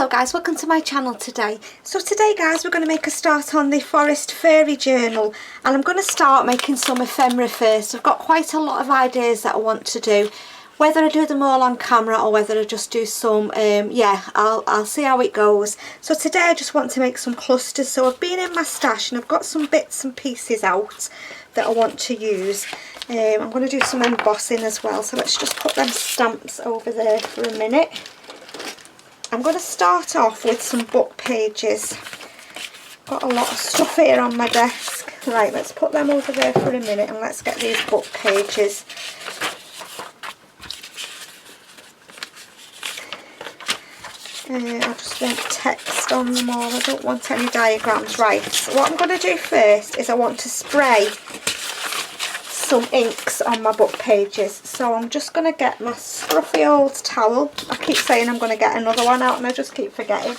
Hello guys, welcome to my channel today. So today guys, we're going to make a start on the Forest Fairy Journal, and I'm going to start making some ephemera first. I've got quite a lot of ideas that I want to do. Whether I do them all on camera or whether I just do some, yeah, I'll see how it goes. So today I just want to make some clusters. So I've been in my stash and I've got some bits and pieces out that I want to use. I'm going to do some embossing as well, so let's just put them stamps over there for a minute. I'm going to start off with some book pages. Got a lot of stuff here on my desk. Right, let's put them over there for a minute and let's get these book pages. I just want text on them all. I don't want any diagrams. Right, so what I'm going to do first is I want to spray some inks on my book pages. So I'm just going to get my scruffy old towel. I keep saying I'm going to get another one out and I just keep forgetting.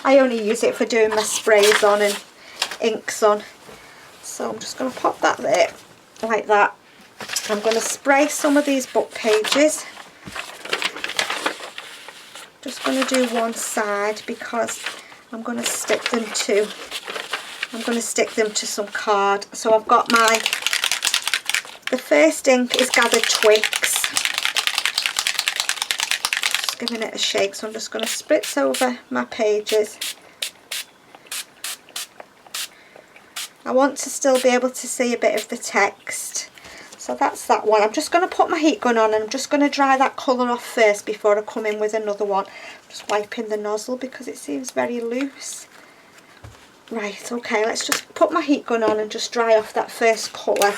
I only use it for doing my sprays on and inks on. So I'm just going to pop that there like that. I'm going to spray some of these book pages. Just going to do one side because I'm going to stick them to some card. So I've got the first ink is Gathered Twigs. Just giving it a shake, so I'm just going to spritz over my pages. I want to still be able to see a bit of the text. So that's that one. I'm just going to put my heat gun on and I'm just going to dry that colour off first before I come in with another one. I'm just wiping the nozzle because it seems very loose. Right, okay, let's just put my heat gun on and just dry off that first colour.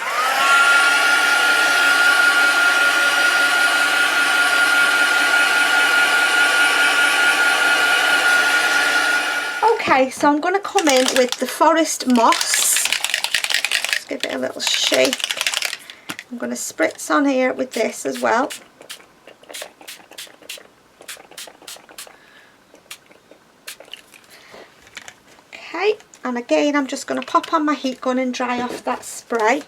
Okay, so I'm going to come in with the Forest Moss. Just give it a little shake. I'm going to spritz on here with this as well. Okay, and again I'm just going to pop on my heat gun and dry off that spray.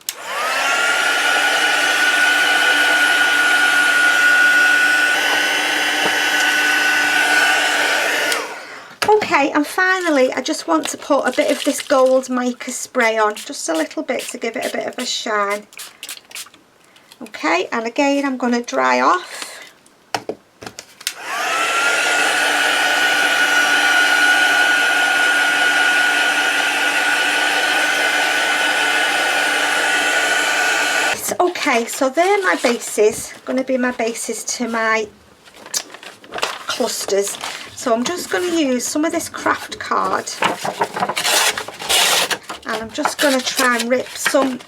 Okay, and finally I just want to put a bit of this gold mica spray on, just a little bit to give it a bit of a shine. Okay, and again I'm going to dry off. Okay, so they're my bases, going to be my bases to my clusters. So I'm just going to use some of this craft card and I'm just going to try and rip some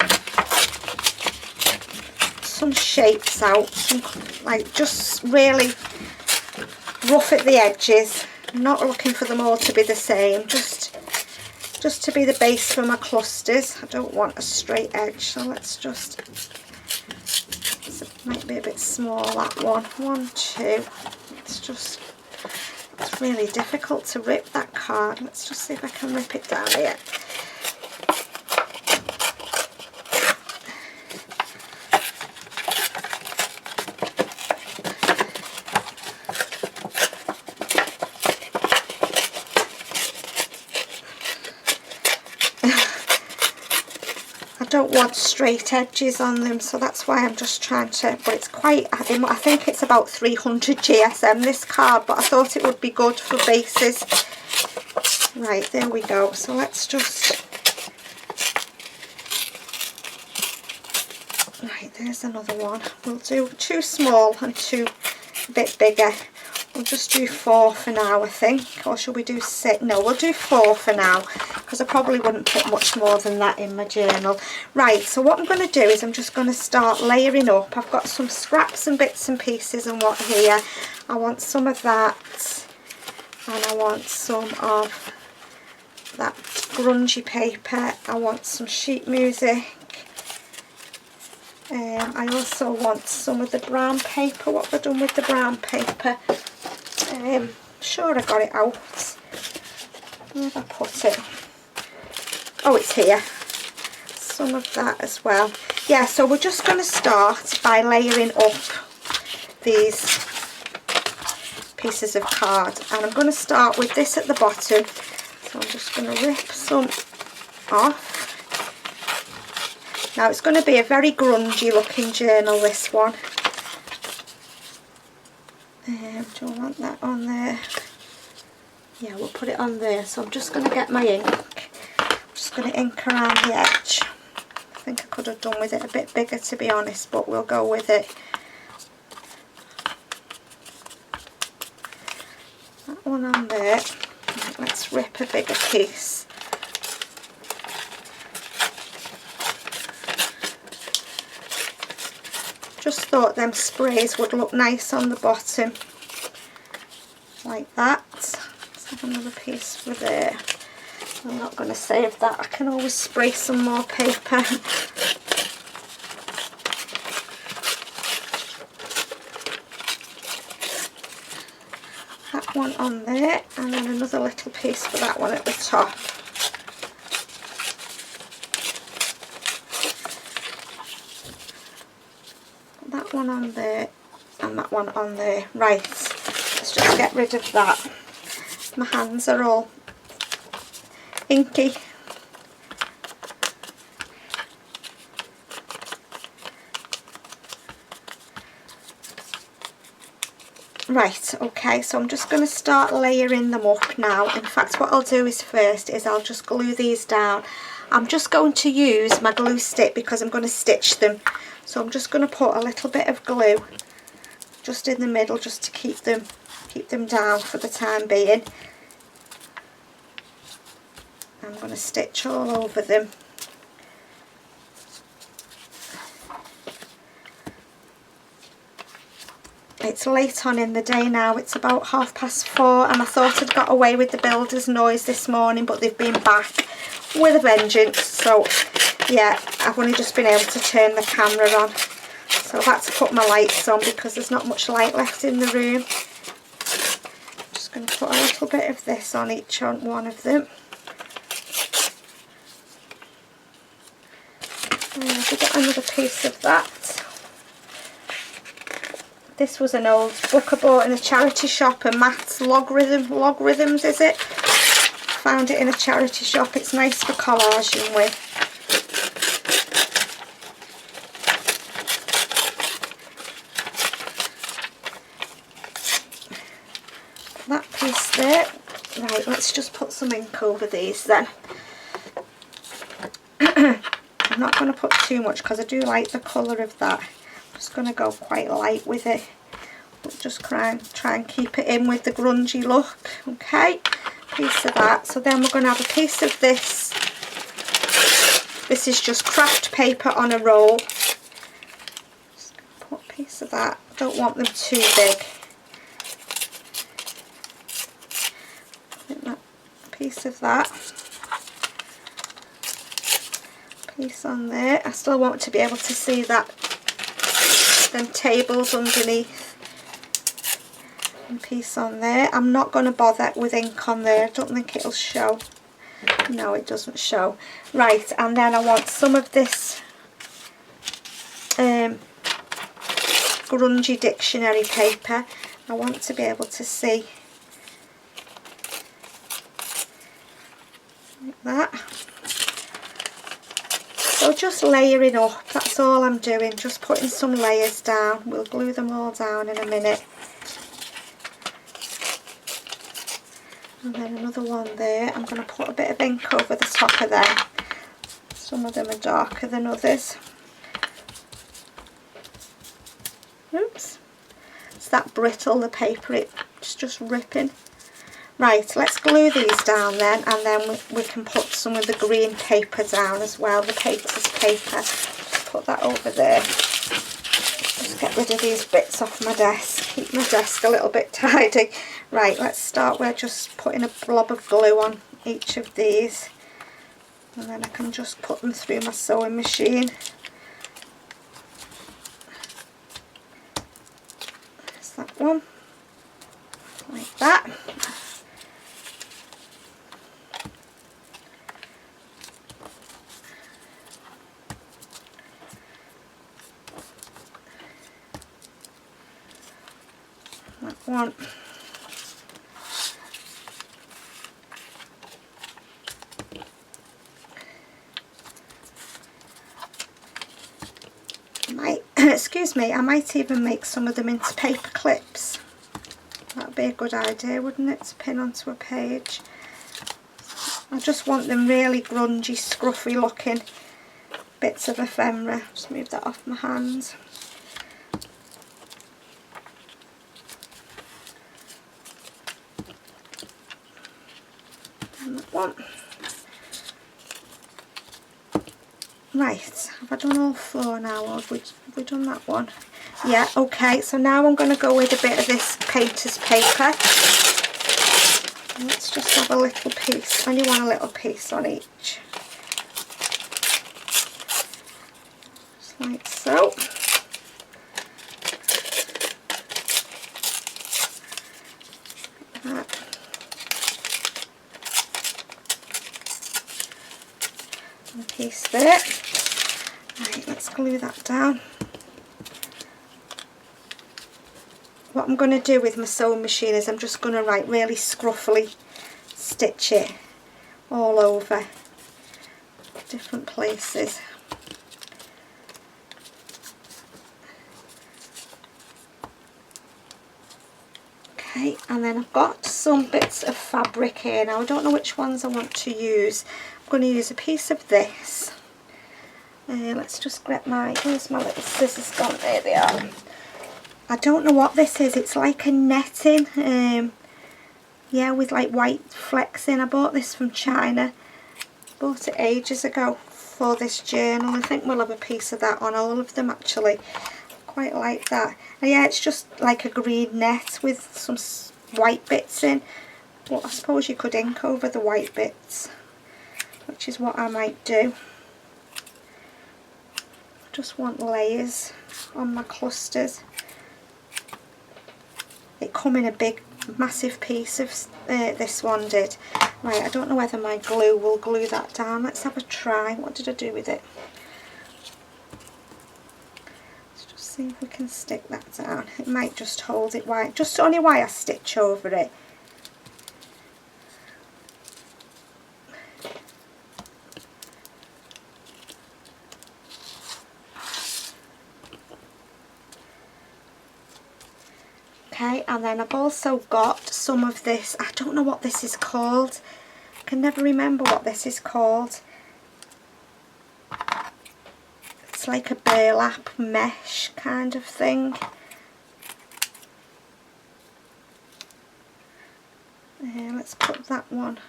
shapes out, like just really rough at the edges. I'm not looking for them all to be the same, just to be the base for my clusters. I don't want a straight edge, so let's just, it might be a bit small, that one. 1, 2, it's really difficult to rip that card. Let's just see if I can rip it down here. I don't want straight edges on them, so that's why I'm just trying to, but it's quite, I think it's about 300 GSM this card, but I thought it would be good for bases. Right, there we go. So let's just, right, there's another one. We'll do 2 small and 2 a bit bigger. We'll just do 4 for now, I think, or should we do 6? No, we'll do 4 for now because I probably wouldn't put much more than that in my journal. Right, so what I'm going to do is I'm just going to start layering up. I've got some scraps and bits and pieces and what here. I want some of that and I want some of that grungy paper. I want some sheet music. I also want some of the brown paper. What have I done with the brown paper? I'm sure I got it out. Where have I put it? Oh, it's here. Some of that as well. Yeah, so we're just going to start by layering up these pieces of card, and I'm going to start with this at the bottom. So I'm just going to rip some off. Now it's going to be a very grungy looking journal, this one. Do I want that on there? Yeah, we'll put it on there. So I'm just going to get my ink. I'm just going to ink around the edge. I think I could have done with it a bit bigger, to be honest, but we'll go with it. That one on there. Right, let's rip a bigger piece. Just thought them sprays would look nice on the bottom, like that. Let's have another piece for there. I'm not going to save that, I can always spray some more paper. That one on there, and then another little piece for that one at the top. That one on there and that one on there. Right, let's just get rid of that. My hands are all inky. Right, okay, so I'm just going to start layering them up now. In fact, what I'll do is first is I'll just glue these down. I'm just going to use my glue stick because I'm going to stitch them. So I'm just going to put a little bit of glue just in the middle, just to keep them down for the time being. I'm going to stitch all over them. It's late on in the day now, it's about 4:30, and I thought I'd got away with the builder's noise this morning, but they've been back with a vengeance. So yeah, I've only just been able to turn the camera on, so I've had to put my lights on because there's not much light left in the room. I'm just going to put a little bit of this on each one of them. And I've got another piece of that. This was an old book I bought in a charity shop, a maths logarithms is it? Found it in a charity shop. It's nice for collaging with. That piece there. Right, let's just put some ink over these then. I'm not going to put too much because I do like the colour of that. I'm just going to go quite light with it, but just try and keep it in with the grungy look. Okay, piece of that. So then we're going to have a piece of this. This is just craft paper on a roll. Just put a piece of that. Don't want them too big. Piece of that. Piece on there. I still want to be able to see that them tables underneath. And piece on there. I'm not going to bother with ink on there. I don't think it'll show. No, it doesn't show. Right, and then I want some of this grungy dictionary paper. I want to be able to see like that. So just layering up, that's all I'm doing, just putting some layers down. We'll glue them all down in a minute. And then another one there. I'm going to put a bit of ink over the top of them. Some of them are darker than others. Oops. It's that brittle, the paper, it's just ripping. Right, let's glue these down then, and then we can put some of the green paper down as well, the paper's paper. Just put that over there. Just get rid of these bits off my desk, keep my desk a little bit tidy. Right, let's start with just putting a blob of glue on each of these, and then I can just put them through my sewing machine. There's that one, like that. That one. excuse me, I might even make some of them into paper clips. That'd be a good idea, wouldn't it, to pin onto a page. I just want them really grungy, scruffy looking bits of ephemera. Just move that off my hands. And that one. Right, have I done all 4 now, or have we done that one? Yeah, okay, so now I'm going to go with a bit of this painter's paper. Let's just have a little piece, only want a little piece on each. Just like so. Like that. And a piece there. Right, let's glue that down. What I'm going to do with my sewing machine is I'm just going to really scruffily stitch it all over different places. Okay, and then I've got some bits of fabric here. Now I don't know which ones I want to use. I'm going to use a piece of this. Let's just grab where's my little scissors gone? There they are. I don't know what this is. It's like a netting, yeah, with like white flecks in. I bought this from China. Bought it ages ago for this journal. I think we'll have a piece of that on all of them actually. Quite like that. And yeah, it's just like a green net with some white bits in. But I suppose you could ink over the white bits, which is what I might do. Just want layers on my clusters. It come in a big massive piece of this one did. Right, I don't know whether my glue will glue that down. Let's have a try. What did I do with it? Let's just see if we can stick that down. It might just hold it while, just only while I stitch over it. Okay, and then I've also got some of this, I don't know what this is called. I can never remember what this is called. It's like a burlap mesh kind of thing. Let's put that one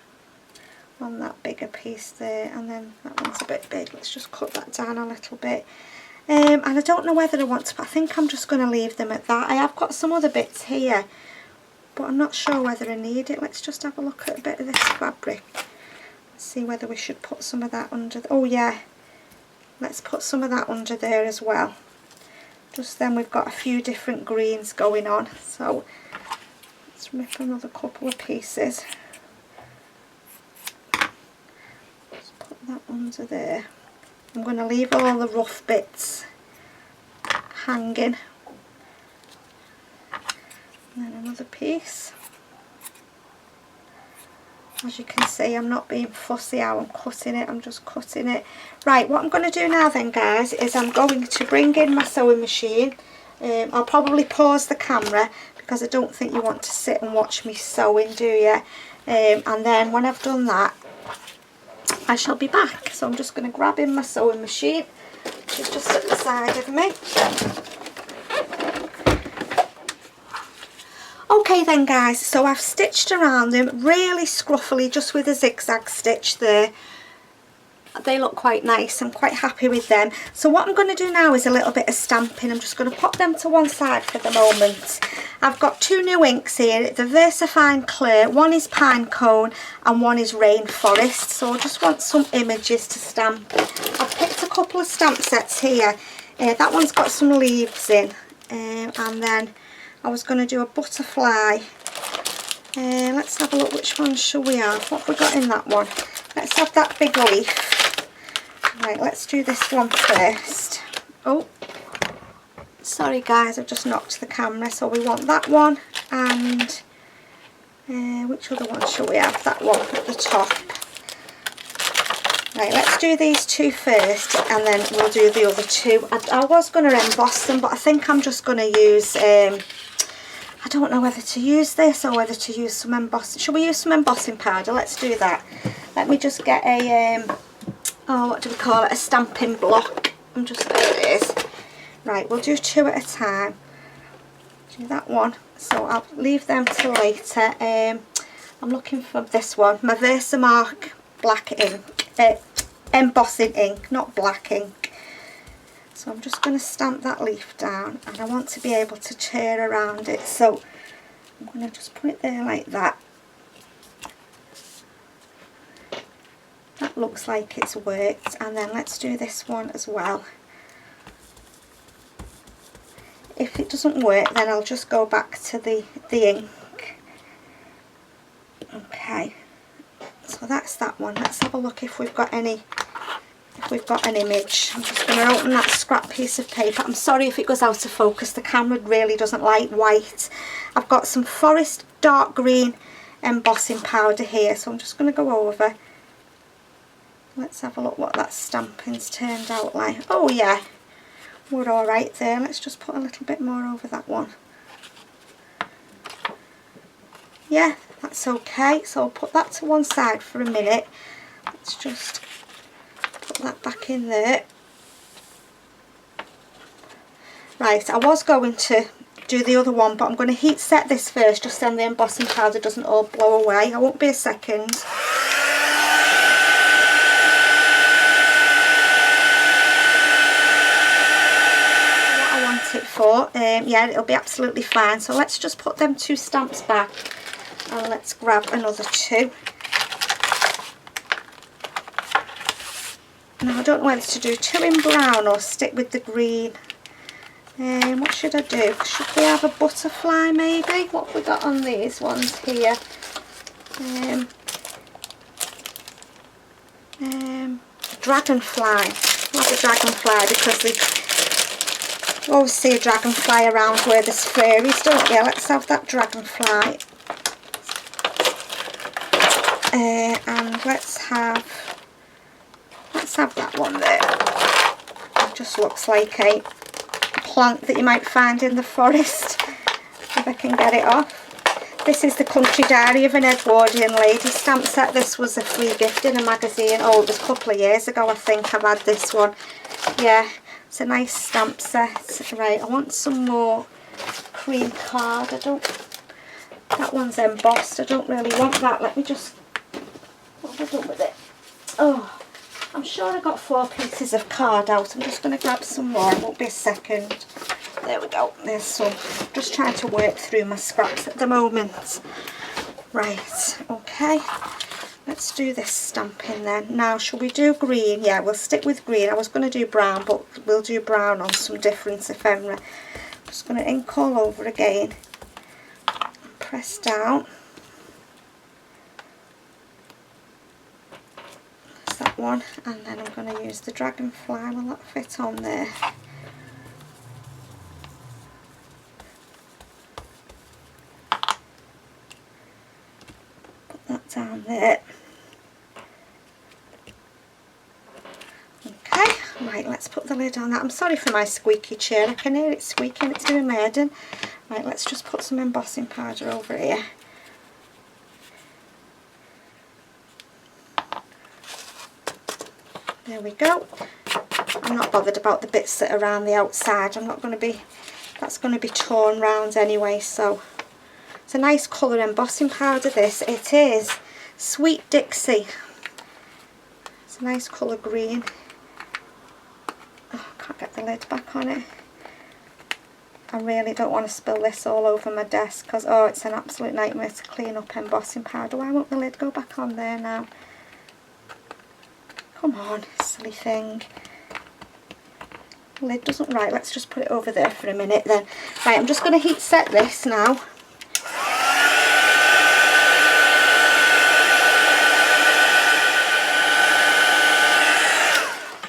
on that bigger piece there, and then that one's a bit big. Let's just cut that down a little bit. And I don't know whether I want to, I think I'm just going to leave them at that. I have got some other bits here, but I'm not sure whether I need it. Let's just have a look at a bit of this fabric. Let's see whether we should put some of that under, oh yeah, let's put some of that under there as well. Just then we've got a few different greens going on, so let's rip another couple of pieces. Let's put that under there. I'm going to leave all the rough bits hanging. And then another piece. As you can see, I'm not being fussy how I'm cutting it, I'm just cutting it. Right, what I'm going to do now then, guys, is I'm going to bring in my sewing machine. I'll probably pause the camera because I don't think you want to sit and watch me sewing, do you? And then when I've done that, I shall be back. So I'm just going to grab in my sewing machine, which is just at the side of me. Okay then guys, so I've stitched around them really scruffily, just with a zigzag stitch there. They look quite nice, I'm quite happy with them. So what I'm going to do now is a little bit of stamping. I'm just going to pop them to one side for the moment. I've got two new inks here, the VersaFine Clear. One is Pine Cone and one is Rainforest. So I just want some images to stamp. I've picked a couple of stamp sets here. That one's got some leaves in, and then I was going to do a butterfly. Let's have a look, which one shall we have? What have we got in that one? Let's have that big leaf. Right, let's do this one first. Oh, sorry guys, I've just knocked the camera. So we want that one, and which other one shall we have? That one at the top. Right, let's do these two first and then we'll do the other two. I was going to emboss them, but I think I'm just going to use, I don't know whether to use this or whether to use some embossing. Shall we use some embossing powder? Let's do that. Let me just get a, oh, what do we call it? A stamping block. There it is. Right, we'll do two at a time. Do that one. So I'll leave them till later. I'm looking for this one, my Versamark black ink, embossing ink, not black ink. So I'm just going to stamp that leaf down, and I want to be able to turn around it, so I'm going to just put it there like that. That looks like it's worked, and then let's do this one as well. If it doesn't work, then I'll just go back to the ink. Okay, so that's that one. Let's have a look if we've got any, if we've got an image. I'm just going to open that scrap piece of paper. I'm sorry if it goes out of focus, the camera really doesn't like white. I've got some forest dark green embossing powder here, so I'm just going to go over. Let's have a look what that stamping's turned out like. Oh yeah, we're all right there. Let's just put a little bit more over that one. Yeah, that's okay. So I'll put that to one side for a minute. Let's just put that back in there. Right, I was going to do the other one, but I'm going to heat set this first, just so the embossing powder doesn't all blow away. I won't be a second. What I want it for, yeah, it'll be absolutely fine. So let's just put them two stamps back. And let's grab another two. Now I don't know whether to do two in brown or stick with the green. What should I do? Should we have a butterfly maybe? What have we got on these ones here? Dragonfly. I'll have a dragonfly because we always see a dragonfly around where there's fairies, don't we? Let's have that dragonfly. And let's have that one there. It just looks like a plant that you might find in the forest, if I can get it off. This is the Country Diary of an Edwardian Lady stamp set. This was a free gift in a magazine. Oh, it was a couple of years ago I think I've had this one. Yeah, it's a nice stamp set. Right, I want some more cream card. That one's embossed. I don't really want that. Let me just, what have I done with it? Oh, I'm sure I got 4 pieces of card out. I'm just going to grab some more. It won't be a second. There we go. There's some. Just trying to work through my scraps at the moment. Right, okay. Let's do this stamping then. Now, shall we do green? Yeah, we'll stick with green. I was going to do brown, but we'll do brown on some different ephemera. Just going to ink all over again. Press down. That's that one. And then I'm going to use the dragonfly. Will that fit on there? That down there. Okay, right, let's put the lid on that. I'm sorry for my squeaky chair, I can hear it squeaking, it's doing my head in. Right, let's just put some embossing powder over here. There we go. I'm not bothered about the bits that are around the outside. I'm not going to be, that's going to be torn round anyway, so. It's a nice colour embossing powder this. It is Sweet Dixie. It's a nice colour green. Oh, I can't get the lid back on it. I really don't want to spill this all over my desk because, oh, it's an absolute nightmare to clean up embossing powder. Why won't the lid go back on there now? Come on, silly thing. The lid doesn't, right, let's just put it over there for a minute then. Right, I'm just going to heat set this now.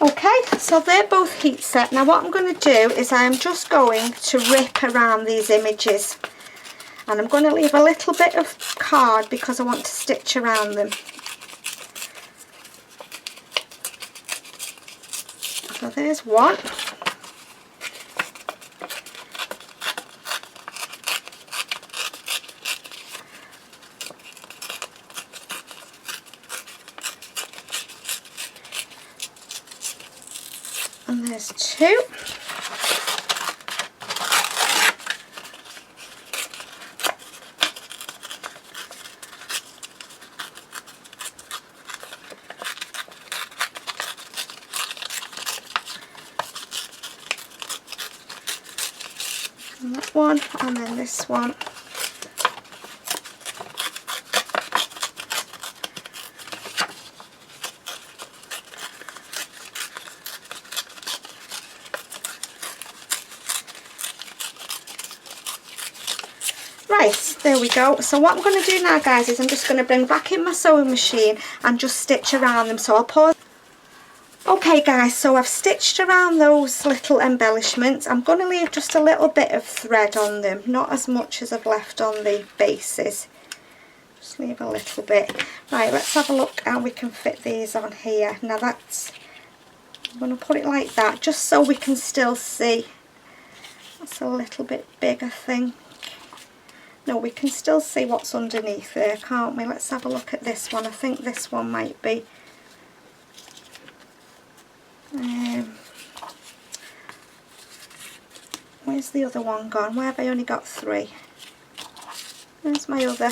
Okay, so they're both heat set. Now what I'm going to do is I'm just going to rip around these images, and I'm going to leave a little bit of card because I want to stitch around them. there's one. And there's two. And that one, and then this one. Right, there we go. So what I'm going to do now, guys, is I'm just going to bring back in my sewing machine and just stitch around them. So I'll pause. Okay guys, so I've stitched around those little embellishments. I'm going to leave just a little bit of thread on them, not as much as I've left on the bases. Just leave a little bit. Right, let's have a look how we can fit these on here. Now I'm going to put it like that, just so we can still see. That's a little bit big, I think. No, we can still see what's underneath there, can't we? Let's have a look at this one. I think this one might be. Where's the other one gone? Why have I only got three? Where's my other?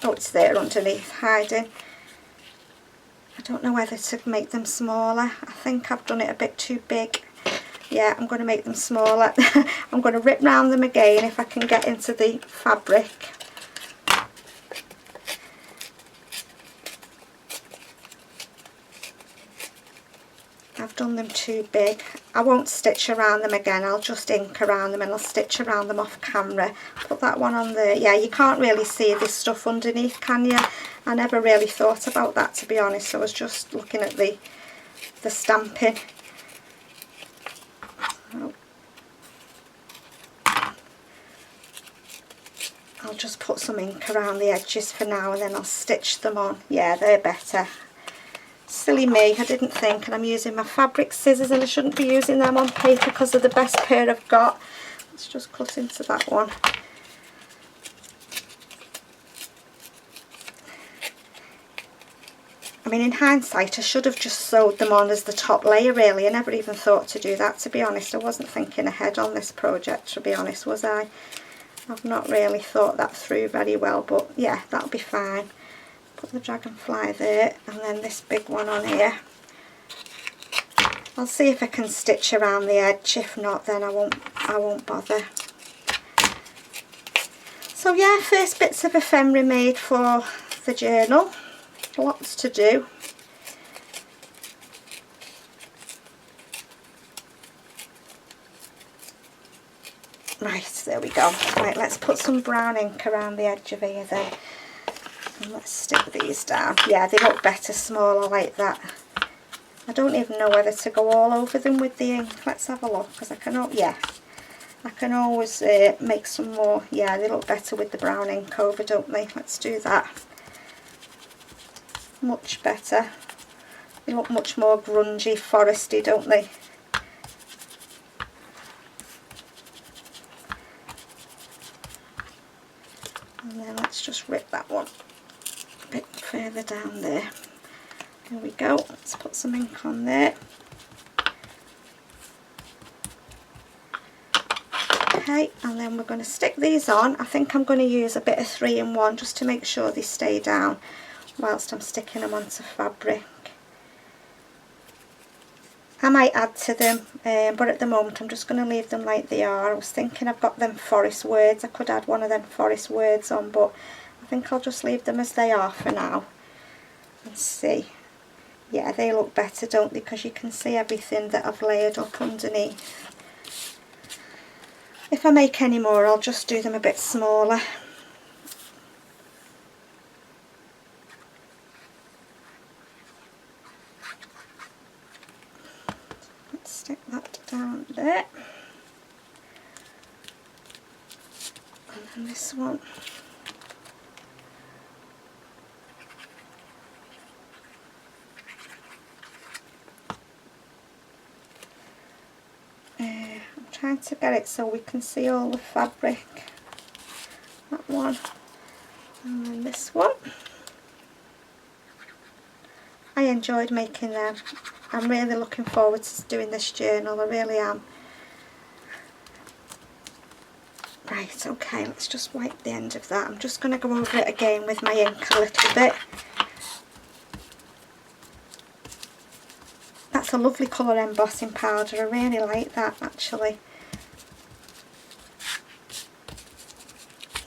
Oh, it's there underneath, hiding. I don't know whether to make them smaller. I think I've done it a bit too big. Yeah, I'm going to make them smaller. I'm going to rip round them again if I can get into the fabric. I've done them too big. I won't stitch around them again. I'll just ink around them and I'll stitch around them off camera. Put that one on there. Yeah, you can't really see this stuff underneath, can you? I never really thought about that, to be honest. I was just looking at the stamping. I'll just put some ink around the edges for now and then I'll stitch them on. Yeah, they're better. Silly me, I didn't think, and I'm using my fabric scissors and I shouldn't be using them on paper because they're the best pair I've got. Let's just cut into that one. I mean, in hindsight, I should have just sewed them on as the top layer, really. I never even thought to do that, to be honest. I wasn't thinking ahead on this project, to be honest, was I? I've not really thought that through very well, but yeah, that'll be fine. Put the dragonfly there, and then this big one on here. I'll see if I can stitch around the edge. If not, then I won't bother. So yeah, first bits of ephemera made for the journal. Lots to do. Right, there we go. Right, let's put some brown ink around the edge of here then. And let's stick these down. Yeah, they look better smaller like that. I don't even know whether to go all over them with the ink. Let's have a look, because I can, yeah, I can always make some more. Yeah, they look better with the brown ink over, don't they? Let's do that. Much better. They look much more grungy, foresty, don't they? And then let's just rip that one a bit further down there. There we go. Let's put some ink on there. Okay, and then we're going to stick these on. I think I'm going to use a bit of 3-in-1 just to make sure they stay down whilst I'm sticking them onto fabric. I might add to them, but at the moment I'm just going to leave them like they are. I was thinking I've got them forest words. I could add one of them forest words on, but I think I'll just leave them as they are for now. Let's see. Yeah, they look better, don't they? Because you can see everything that I've layered up underneath. If I make any more, I'll just do them a bit smaller. Let's stick that down there. And then this one. trying to get it so we can see all the fabric. That one, and then this one. I enjoyed making them. I'm really looking forward to doing this journal, I really am. Right, okay, let's just wipe the end of that. I'm just going to go over it again with my ink a little bit. That's a lovely colour embossing powder, I really like that actually.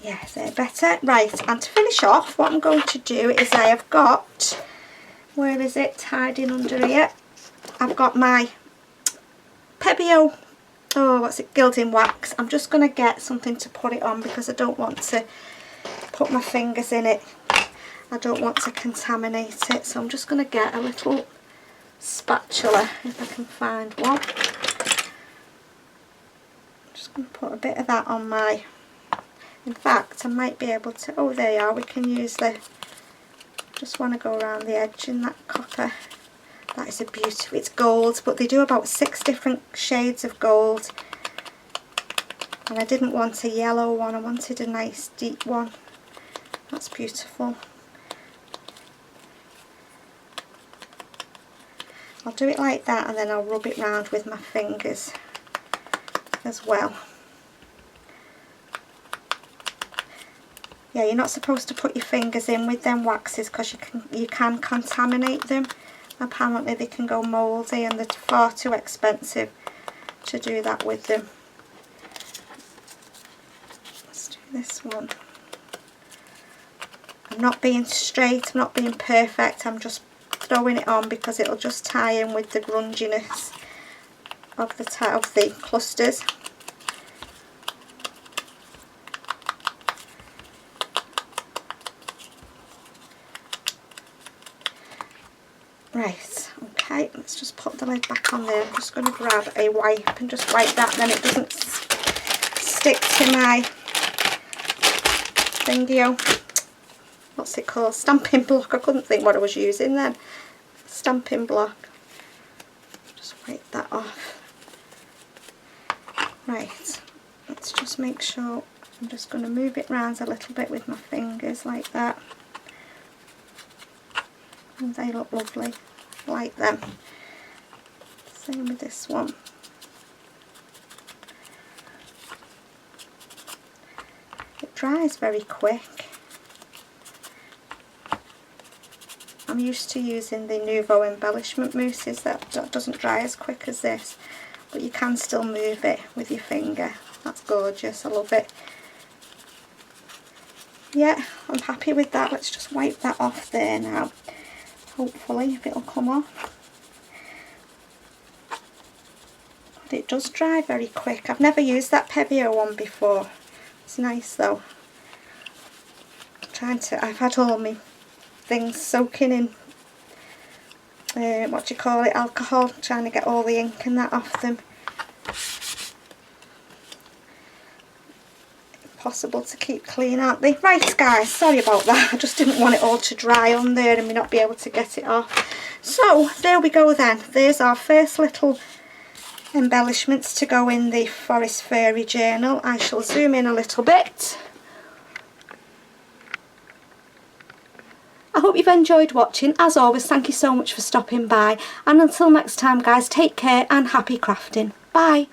Yeah, they're better. Right, and to finish off, what I'm going to do is I have got, where is it, hiding under here, I've got my Pebeo, oh what's it, gilding wax. I'm just going to get something to put it on because I don't want to put my fingers in it. I don't want to contaminate it, so I'm just going to get a little spatula if I can find one. I'm just going to put a bit of that on my, in fact I might be able to, oh there you are, we can use the, just want to go around the edge in that copper. That is a beauty. It's gold, but they do about 6 different shades of gold, and I didn't want a yellow one, I wanted a nice deep one. That's beautiful. I'll do it like that and then I'll rub it round with my fingers as well. Yeah, you're not supposed to put your fingers in with them waxes because you can contaminate them. Apparently they can go mouldy and they're far too expensive to do that with them. Let's do this one. I'm not being straight, I'm not being perfect, I'm just throwing it on because it'll just tie in with the grunginess of the clusters. Right, okay, let's just put the lid back on there. I'm just going to grab a wipe and just wipe that, then it doesn't stick to my thingy. What's it called? Stamping block. I couldn't think what I was using then. Stamping block. Just wipe that off. Right, let's just make sure. I'm just going to move it round a little bit with my fingers like that. And they look lovely, like them. Same with this one. It dries very quick. I'm used to using the Nouveau embellishment mousses that doesn't dry as quick as this, but you can still move it with your finger. That's gorgeous, I love it. Yeah, I'm happy with that. Let's just wipe that off there now. Hopefully if it'll come off. But it does dry very quick. I've never used that Pebeo one before. It's nice though. I've had all my things soaking in what do you call it, alcohol, trying to get all the ink and that off them. Impossible to keep clean, aren't they? Right guys, sorry about that, I just didn't want it all to dry on there and me not be able to get it off. So there we go then, there's our first little embellishments to go in the Forest Fairy journal. I shall zoom in a little bit. I hope you've enjoyed watching. As always, thank you so much for stopping by, and until next time guys, take care and happy crafting. Bye.